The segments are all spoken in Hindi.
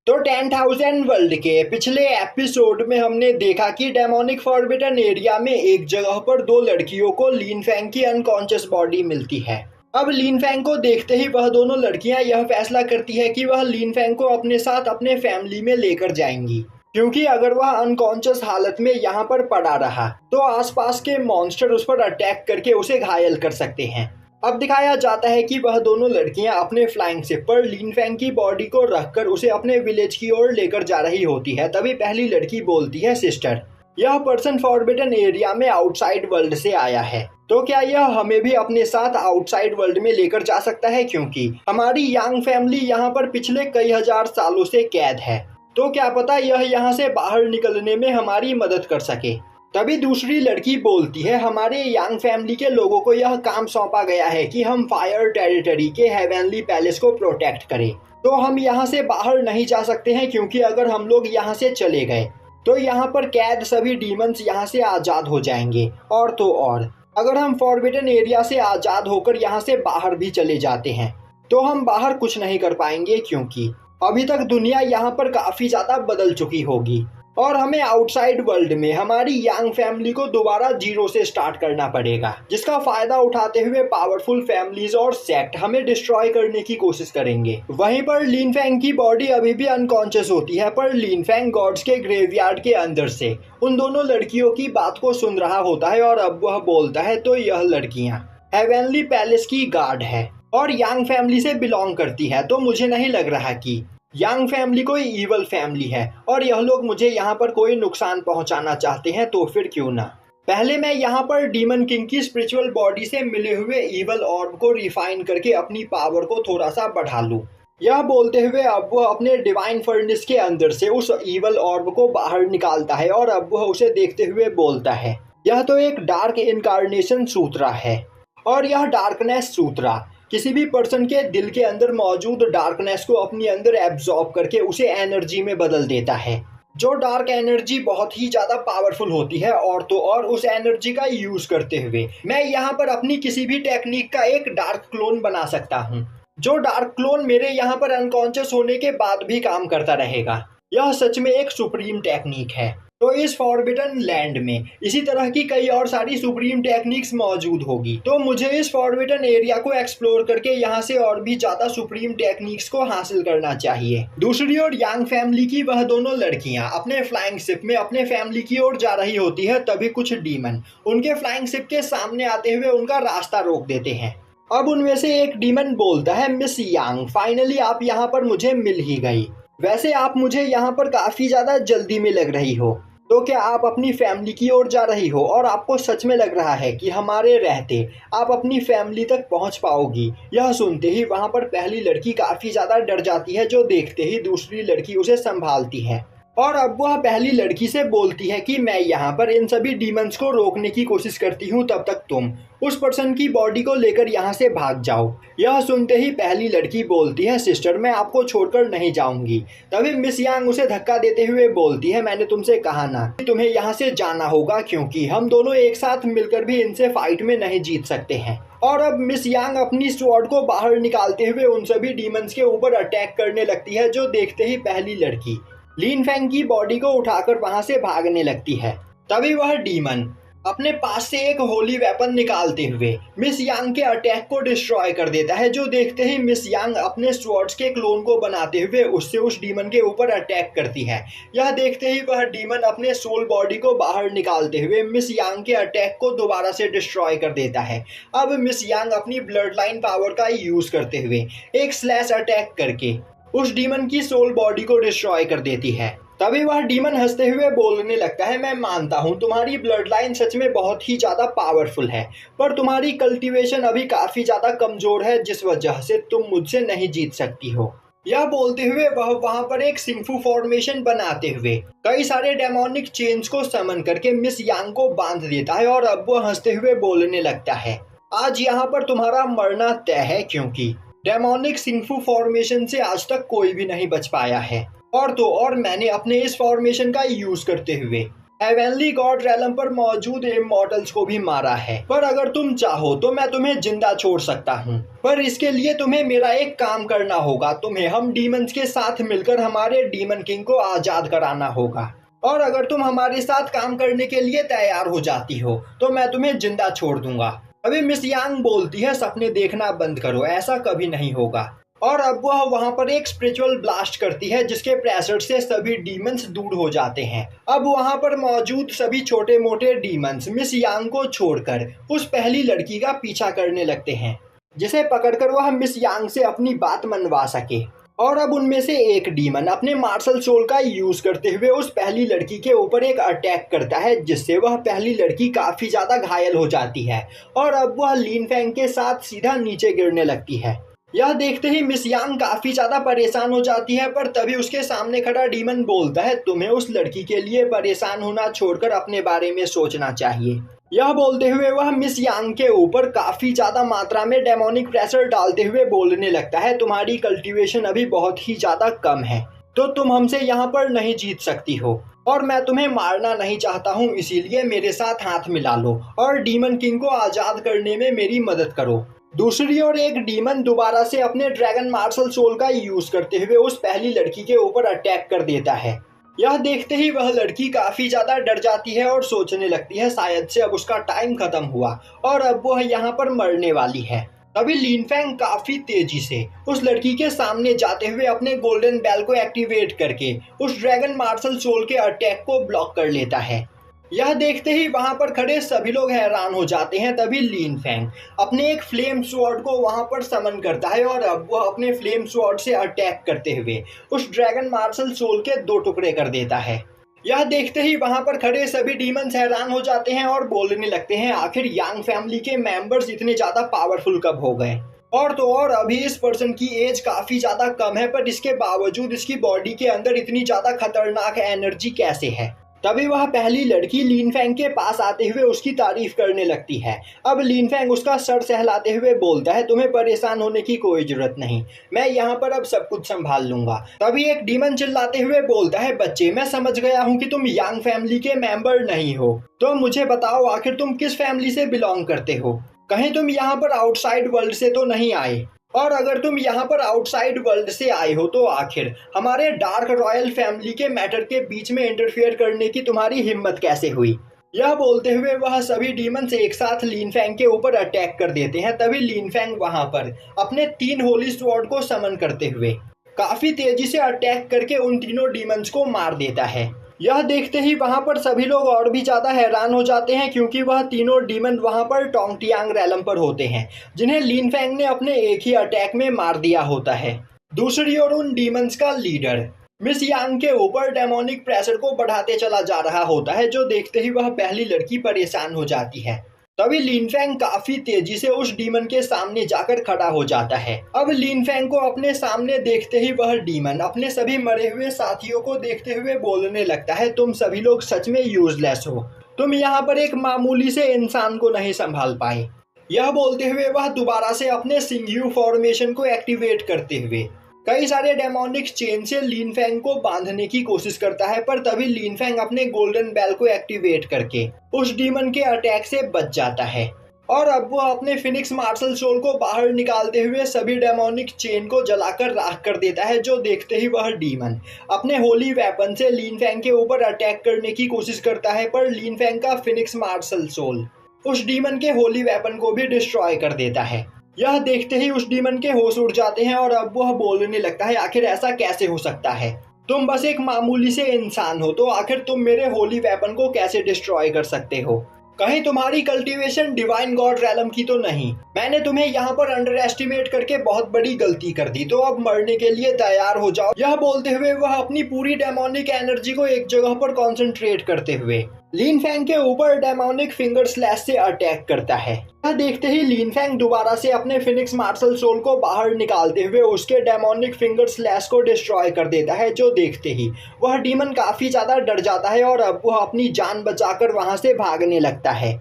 तो 10,000 वर्ल्ड के पिछले एपिसोड में हमने देखा कि डेमोनिक फॉरबिडन एरिया में एक जगह पर दो लड़कियों को लिन फैंग की अनकॉन्शियस बॉडी मिलती है। अब लिन फैंग को देखते ही वह दोनों लड़कियां यह फैसला करती है कि वह लिन फैंग को अपने साथ अपने फैमिली में लेकर जाएंगी, क्योंकि अगर वह अनकॉन्शियस हालत में यहाँ पर पड़ा रहा तो आसपास के मॉन्स्टर उस पर अटैक करके उसे घायल कर सकते हैं। अब दिखाया जाता है कि वह दोनों लड़कियां अपने फ्लाइंग शिप पर लिन फैंग की बॉडी को रखकर उसे अपने विलेज की ओर लेकर जा रही होती है। तभी पहली लड़की बोलती है, सिस्टर, यह पर्सन फॉरबिडन एरिया में आउटसाइड वर्ल्ड से आया है, तो क्या यह हमें भी अपने साथ आउटसाइड वर्ल्ड में लेकर जा सकता है, क्योंकि हमारी यांग फैमिली यहाँ पर पिछले कई हजार सालों से कैद है, तो क्या पता यह यहाँ से बाहर निकलने में हमारी मदद कर सके। तभी दूसरी लड़की बोलती है, हमारे यांग फैमिली के लोगों को यह काम सौंपा गया है कि हम फायर टेरिटरी के हेवनली पैलेस को प्रोटेक्ट करें, तो हम यहाँ से बाहर नहीं जा सकते हैं, क्योंकि अगर हम लोग यहाँ से चले गए तो यहाँ पर कैद सभी डीमंस यहाँ से आज़ाद हो जाएंगे। और तो और अगर हम फॉरबिडन एरिया से आज़ाद होकर यहाँ से बाहर भी चले जाते हैं तो हम बाहर कुछ नहीं कर पाएंगे, क्योंकि अभी तक दुनिया यहाँ पर काफ़ी ज़्यादा बदल चुकी होगी और हमें आउटसाइड वर्ल्ड में हमारी यांग फैमिली को दोबारा जीरो से स्टार्ट करना पड़ेगा, जिसका फायदा उठाते हुए पावरफुल फैमिलीज और सेक्ट हमें डिस्ट्रॉय करने की कोशिश करेंगे। वहीं पर लिन फैंग की बॉडी अभी भी अनकॉन्शियस होती है, पर लिन फैंग गॉड्स के ग्रेवयार्ड के अंदर से उन दोनों लड़कियों की बात को सुन रहा होता है और अब वह बोलता है, तो यह लड़कियां हेवनली पैलेस की गार्ड है और यांग फैमिली से बिलोंग करती है, तो मुझे नहीं लग रहा कि यांग फैमिली कोई ईवल फैमिली है और यह लोग मुझे यहाँ पर कोई नुकसान पहुँचाना चाहते हैं, तो फिर क्यों ना पहले मैं यहाँ पर डीमन किंग की स्पिरिचुअल बॉडी से मिले हुए ईवल ऑर्ब को रिफाइन करके अपनी पावर को थोड़ा सा बढ़ा लूँ। यह बोलते हुए अब वह अपने डिवाइन फर्नेस के अंदर से उस ईवल ऑर्ब को बाहर निकालता है और अब वह उसे देखते हुए बोलता है, यह तो एक डार्क इनकारनेशन सूत्रा है और यह डार्कनेस सूत्रा किसी भी पर्सन के दिल के अंदर मौजूद डार्कनेस को अपनी अंदर एब्जॉर्ब करके उसे एनर्जी में बदल देता है, जो डार्क एनर्जी बहुत ही ज़्यादा पावरफुल होती है। और तो और उस एनर्जी का यूज़ करते हुए मैं यहाँ पर अपनी किसी भी टेक्निक का एक डार्क क्लोन बना सकता हूँ, जो डार्क क्लोन मेरे यहाँ पर अनकॉन्शियस होने के बाद भी काम करता रहेगा। यह सच में एक सुप्रीम टेक्निक है। तो इस फॉरबिडन लैंड में इसी तरह की कई और सारी सुप्रीम टेक्निक्स मौजूद होगी, तो मुझे इस फॉरबिडन एरिया को एक्सप्लोर करके यहाँ से और भी ज़्यादा सुप्रीम टेक्निक्स को हासिल करना चाहिए। दूसरी ओर यांग फैमिली की वह दोनों लड़कियाँ अपने फ्लाइंग शिप में अपने फैमिली की ओर जा रही होती है, तभी कुछ डीमन उनके फ्लाइंग शिप के सामने आते हुए उनका रास्ता रोक देते हैं। अब उनमें से एक डीमन बोलता है, मिस यांग, फाइनली आप यहाँ पर मुझे मिल ही गई। वैसे आप मुझे यहाँ पर काफ़ी ज़्यादा जल्दी में लग रही हो, तो क्या आप अपनी फैमिली की ओर जा रही हो और आपको सच में लग रहा है कि हमारे रहते आप अपनी फैमिली तक पहुंच पाओगी? यह सुनते ही वहां पर पहली लड़की काफ़ी ज़्यादा डर जाती है, जो देखते ही दूसरी लड़की उसे संभालती है और अब वह पहली लड़की से बोलती है कि मैं यहाँ पर इन सभी डीमंस को रोकने की कोशिश करती हूँ, तब तक तुम उस पर्सन की बॉडी को लेकर यहाँ से भाग जाओ। यह सुनते ही पहली लड़की बोलती है, सिस्टर, मैं आपको छोड़कर नहीं जाऊंगी। तभी मिस यांग उसे धक्का देते हुए बोलती है, मैंने तुमसे कहा ना कि तुम्हें यहाँ से जाना होगा, क्योंकि हम दोनों एक साथ मिलकर भी इनसे फाइट में नहीं जीत सकते हैं। और अब मिस यांग अपनी स्वॉर्ड को बाहर निकालते हुए उन सभी डीमंस के ऊपर अटैक करने लगती है, जो देखते ही पहली लड़की लिन फैंग की बॉडी को उठाकर वहां से भागने लगती है। तभी वह डीमन अपने पास से एक होली वेपन निकालते हुए मिस यांग के अटैक को डिस्ट्रॉय कर देता है, जो देखते ही मिस यांग अपने स्वॉर्ड्स के क्लोन को बनाते हुए उससे उस डीमन के ऊपर अटैक करती है। यह देखते ही वह डीमन अपने सोल बॉडी को बाहर निकालते हुए मिस यांग के अटैक को दोबारा से डिस्ट्रॉय कर देता है। अब मिस यांग अपनी ब्लड लाइन पावर का यूज करते हुए एक स्लैश अटैक करके उस डीमन की सोल बॉडी को डिस्ट्रॉय कर देती है। तभी वह डीमन हंसते हुए बोलने लगता है, मैं मानता हूँ तुम्हारी ब्लड लाइन सच में बहुत ही ज़्यादा पावरफुल है, पर तुम्हारी कल्टीवेशन अभी काफ़ी ज़्यादा कमज़ोर है, जिस वजह से तुम मुझसे नहीं जीत सकती हो। यह बोलते हुए वह वहाँ पर एक सिंफू फॉर्मेशन बनाते हुए कई सारे डेमोनिक चेन्स को समन करके मिस यांग को बांध देता है और अब वह हंसते हुए बोलने लगता है, आज यहाँ पर तुम्हारा मरना तय है, क्योंकि डेमोनिक सिंफू फॉर्मेशन से आज तक कोई भी नहीं बच पाया है। और तो और मैंने अपने इस फॉर्मेशन का यूज करते हुए हेवनली गॉड रेलम पर मौजूद इमॉर्टल्स को भी मारा है, पर अगर तुम चाहो तो मैं तुम्हें जिंदा छोड़ सकता हूँ। पर इसके लिए तुम्हें मेरा एक काम करना होगा, तुम्हें हम डीमंस के साथ मिलकर हमारे डीमन किंग को आजाद कराना होगा। और अगर तुम हमारे साथ काम करने के लिए तैयार हो जाती हो तो मैं तुम्हें जिंदा छोड़ दूंगा। अभी मिस यांग बोलती है, सपने देखना बंद करो, ऐसा कभी नहीं होगा। और अब वह वहां पर एक स्पिरिचुअल ब्लास्ट करती है जिसके प्रेशर से सभी डीमंस दूर हो जाते हैं। अब वहां पर मौजूद सभी छोटे मोटे डीमंस मिस यांग को छोड़कर उस पहली लड़की का पीछा करने लगते हैं, जिसे पकड़कर वह मिस यांग से अपनी बात मनवा सके। और अब उनमें से एक डीमन अपने मार्शल सोल का यूज करते हुए उस पहली लड़की के ऊपर एक अटैक करता है, जिससे वह पहली लड़की काफी ज्यादा घायल हो जाती है और अब वह लीन फैंग के साथ सीधा नीचे गिरने लगती है। यह देखते ही मिस यांग काफी ज्यादा परेशान हो जाती है, पर तभी उसके सामने खड़ा डीमन बोलता है, तुम्हें उस लड़की के लिए परेशान होना छोड़कर अपने बारे में सोचना चाहिए। यह बोलते हुए वह मिस यांग के ऊपर काफी ज्यादा मात्रा में डेमोनिक प्रेशर डालते हुए बोलने लगता है, तुम्हारी कल्टीवेशन अभी बहुत ही ज्यादा कम है, तो तुम हमसे यहाँ पर नहीं जीत सकती हो और मैं तुम्हें मारना नहीं चाहता हूँ, इसीलिए मेरे साथ हाथ मिला लो और डीमन किंग को आजाद करने में मेरी मदद करो। दूसरी ओर एक डीमन दोबारा से अपने ड्रैगन मार्शल सोल का यूज करते हुए उस पहली लड़की के ऊपर अटैक कर देता है। यह देखते ही वह लड़की काफी ज्यादा डर जाती है और सोचने लगती है शायद से अब उसका टाइम खत्म हुआ और अब वह यहाँ पर मरने वाली है। तभी लीन फैंग काफी तेजी से उस लड़की के सामने जाते हुए अपने गोल्डन बेल को एक्टिवेट करके उस ड्रैगन मार्शल सोल के अटैक को ब्लॉक कर लेता है। यह देखते ही वहां पर खड़े सभी लोग हैरान हो जाते हैं। तभी लीन फैंग अपने एक फ्लेम स्वॉर्ड को वहां पर समन करता है और अब वह अपने फ्लेम स्वॉर्ड से अटैक करते हुए उस ड्रैगन मार्शल सोल के 2 टुकड़े कर देता है। यह देखते ही वहां पर खड़े सभी डीमंस हैरान हो जाते हैं और बोलने लगते हैं, आखिर यांग फैमिली के मेंबर्स इतने ज्यादा पावरफुल कब हो गए। और तो और अभी इस पर्सन की एज काफी ज्यादा कम है, पर इसके बावजूद इसकी बॉडी के अंदर इतनी ज्यादा खतरनाक एनर्जी कैसे है। तभी वह पहली लड़की लीन फैंग के पास आते हुए उसकी तारीफ करने लगती है। अब लीन फैंग उसका सर सहलाते हुए बोलता है, तुम्हें परेशान होने की कोई जरूरत नहीं, मैं यहाँ पर अब सब कुछ संभाल लूंगा। तभी एक डीमन चिल्लाते हुए बोलता है, बच्चे मैं समझ गया हूँ कि तुम यांग फैमिली के मेंबर नहीं हो, तो मुझे बताओ आखिर तुम किस फैमिली से बिलोंग करते हो, कहीं तुम यहाँ पर आउटसाइड वर्ल्ड से तो नहीं आए, और अगर तुम यहाँ पर आउटसाइड वर्ल्ड से आए हो तो आखिर हमारे डार्क रॉयल फैमिली के मैटर के बीच में इंटरफेयर करने की तुम्हारी हिम्मत कैसे हुई। यह बोलते हुए वह सभी डीमंस एक साथ लीन फैंग के ऊपर अटैक कर देते हैं। तभी लीन फैंग वहां पर अपने 3 होली स्वॉर्ड को समन करते हुए काफी तेजी से अटैक करके उन तीनों डीमंस को मार देता है। यह देखते ही वहां पर सभी लोग और भी ज्यादा हैरान हो जाते हैं, क्योंकि वह तीनों डीमन वहां पर टोंगटियांग रेलम पर होते हैं, जिन्हें लीन फैंग ने अपने एक ही अटैक में मार दिया होता है। दूसरी ओर उन डीमंस का लीडर मिस यांग के ऊपर डेमोनिक प्रेशर को बढ़ाते चला जा रहा होता है, जो देखते ही वह पहली लड़की परेशान हो जाती है। तभी लीन फैंग काफी तेजी से उस डीमन के सामने जाकर खड़ा हो जाता है। अब लीन फैंग को अपने सामने देखते ही वह डीमन अपने सभी मरे हुए साथियों को देखते हुए बोलने लगता है, तुम सभी लोग सच में यूजलेस हो, तुम यहाँ पर एक मामूली से इंसान को नहीं संभाल पाए। यह बोलते हुए वह दोबारा से अपने सिंग्यू फॉर्मेशन को एक्टिवेट करते हुए कई सारे डेमोनिक चेन से लीन फैंग को बांधने की कोशिश करता है, पर तभी लीन फैंग अपने गोल्डन बेल को एक्टिवेट करके उस डीमन के अटैक से बच जाता है। और अब वो अपने फिनिक्स मार्शल सोल को बाहर निकालते हुए सभी डेमोनिक चेन को जलाकर राख कर देता है, जो देखते ही वह डीमन अपने होली वेपन से लीन फैंग के ऊपर अटैक करने की कोशिश करता है, पर लीन फैंग का फिनिक्स मार्शल सोल उस डीमन के होली वेपन को भी डिस्ट्रॉय कर देता है। यह देखते ही उस डीमन के होश उड़ जाते हैं और अब वह बोलने लगता है, आखिर ऐसा कैसे हो सकता है, तुम बस एक मामूली से इंसान हो, तो आखिर तुम मेरे होली वेपन को कैसे डिस्ट्रॉय कर सकते हो, कहीं तुम्हारी कल्टीवेशन डिवाइन गॉड रेलम की तो नहीं। मैंने तुम्हें यहाँ पर अंडर एस्टिमेट करके बहुत बड़ी गलती कर दी, तो अब मरने के लिए तैयार हो जाओ। यह बोलते हुए वह अपनी पूरी डेमोनिक एनर्जी को एक जगह पर कॉन्सेंट्रेट करते हुए लीन फैंग के ऊपर डेमोनिक फिंगर स्लैश से अटैक करता है। यह देखते ही लीन फैंग दोबारा से अपने फिनिक्स मार्शल सोल को बाहर निकालते हुए उसके डेमोनिक फिंगर स्लैश को डिस्ट्रॉय कर देता है, जो देखते ही वह डीमन काफी ज्यादा डर जाता है और अब वह अपनी जान बचाकर वहां से भागने लगता है।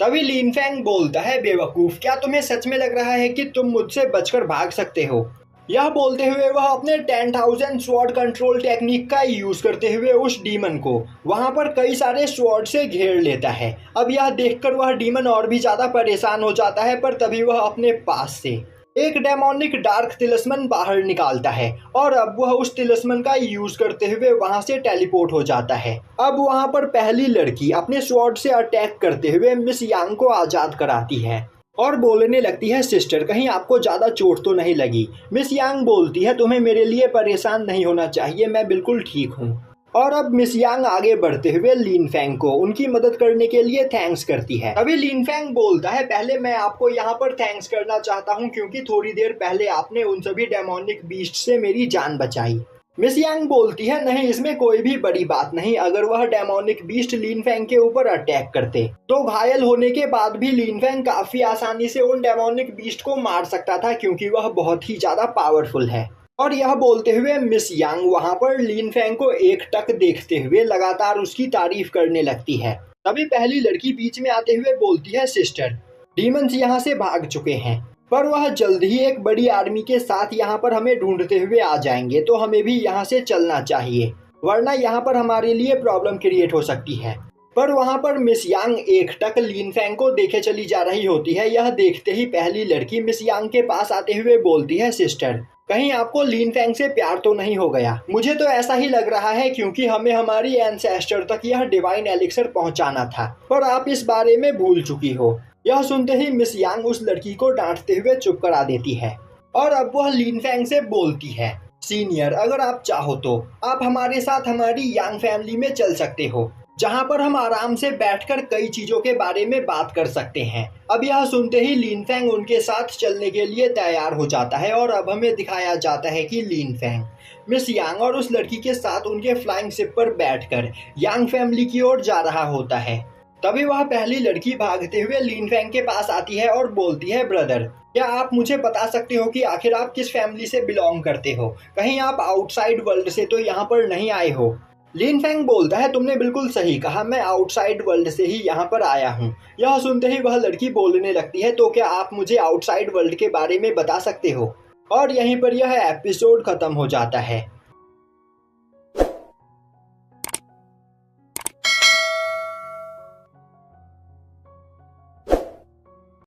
तभी लीन फैंग बोलता है, बेवकूफ, क्या तुम्हें सच में लग रहा है कि तुम मुझसे बचकर भाग सकते हो? यह बोलते हुए वह अपने 10,000 स्वॉर्ड कंट्रोल टेक्निक का यूज करते हुए उस डीमन को वहां पर कई सारे स्वॉर्ड से घेर लेता है। अब यह देखकर वह डीमन और भी ज्यादा परेशान हो जाता है, पर तभी वह अपने पास से एक डेमोनिक डार्क तिलिस्मन बाहर निकालता है और अब वह उस तिलिस्मन का यूज करते हुए वहां से टेलीपोर्ट हो जाता है। अब वहां पर पहली लड़की अपने स्वॉर्ड से अटैक करते हुए मिस यांग को आजाद कराती है और बोलने लगती है, सिस्टर कहीं आपको ज्यादा चोट तो नहीं लगी। मिस यांग बोलती है, तुम्हें मेरे लिए परेशान नहीं होना चाहिए, मैं बिल्कुल ठीक हूँ। और अब मिस यांग आगे बढ़ते हुए लिन फेंग को उनकी मदद करने के लिए थैंक्स करती है। तभी लिन फेंग बोलता है, पहले मैं आपको यहाँ पर थैंक्स करना चाहता हूँ क्योंकि थोड़ी देर पहले आपने उन सभी डेमोनिक बीस्ट से मेरी जान बचाई। मिस यांग बोलती है, नहीं इसमें कोई भी बड़ी बात नहीं, अगर वह डेमोनिक बीस्ट लिन फेंग के ऊपर अटैक करते तो घायल होने के बाद भी लिन फेंग काफी आसानी से उन डेमोनिक बीस्ट को मार सकता था क्योंकि वह बहुत ही ज्यादा पावरफुल है। और यह बोलते हुए मिस यांग वहां पर लिन फेंग को एकटक देखते हुए लगातार उसकी तारीफ करने लगती है। तभी पहली लड़की बीच में आते हुए बोलती है, सिस्टर डीमंस यहाँ से भाग चुके हैं पर वह जल्द ही एक बड़ी आर्मी के साथ यहाँ पर हमें ढूंढते हुए आ जाएंगे, तो हमें भी यहाँ से चलना चाहिए वरना यहाँ पर हमारे लिए प्रॉब्लम क्रिएट हो सकती है। पर वहाँ पर मिस यांग एकटक लिन फेंग को देखे चली जा रही होती है। यह देखते ही पहली लड़की मिस यांग के पास आते हुए बोलती है, सिस्टर कहीं आपको लिन फेंग से प्यार तो नहीं हो गया? मुझे तो ऐसा ही लग रहा है क्योंकि हमें हमारी एंसेस्टर तक यह डिवाइन एलिक्सर पहुंचाना था पर आप इस बारे में भूल चुकी हो। यह सुनते ही मिस यांग उस लड़की को डांटते हुए चुप करा देती है और अब वह लिन फेंग से बोलती है, सीनियर अगर आप चाहो तो आप हमारे साथ हमारी यांग फैमिली में चल सकते हो जहां पर हम आराम से बैठकर कई चीजों के बारे में बात कर सकते हैं। अब यह सुनते ही लिन फेंग उनके साथ चलने के लिए तैयार हो जाता है और अब हमें दिखाया जाता है कि लिन फेंग मिस यांग और उस लड़की के साथ उनके फ्लाइंग शिप पर बैठकर यांग फैमिली की ओर जा रहा होता है। तभी वह पहली लड़की भागते हुए लिन फेंग के पास आती है और बोलती है, ब्रदर क्या आप मुझे बता सकते हो कि आखिर आप किस फैमिली से बिलोंग करते हो? कहीं आप आउटसाइड वर्ल्ड से तो यहाँ पर नहीं आए हो? लिन फेंग बोलता है, तुमने बिल्कुल सही कहा, मैं आउटसाइड वर्ल्ड से ही यहाँ पर आया हूँ। यह सुनते ही वह लड़की बोलने लगती है, तो क्या आप मुझे आउटसाइड वर्ल्ड के बारे में बता सकते हो? और यहीं पर यह एपिसोड खत्म हो जाता है।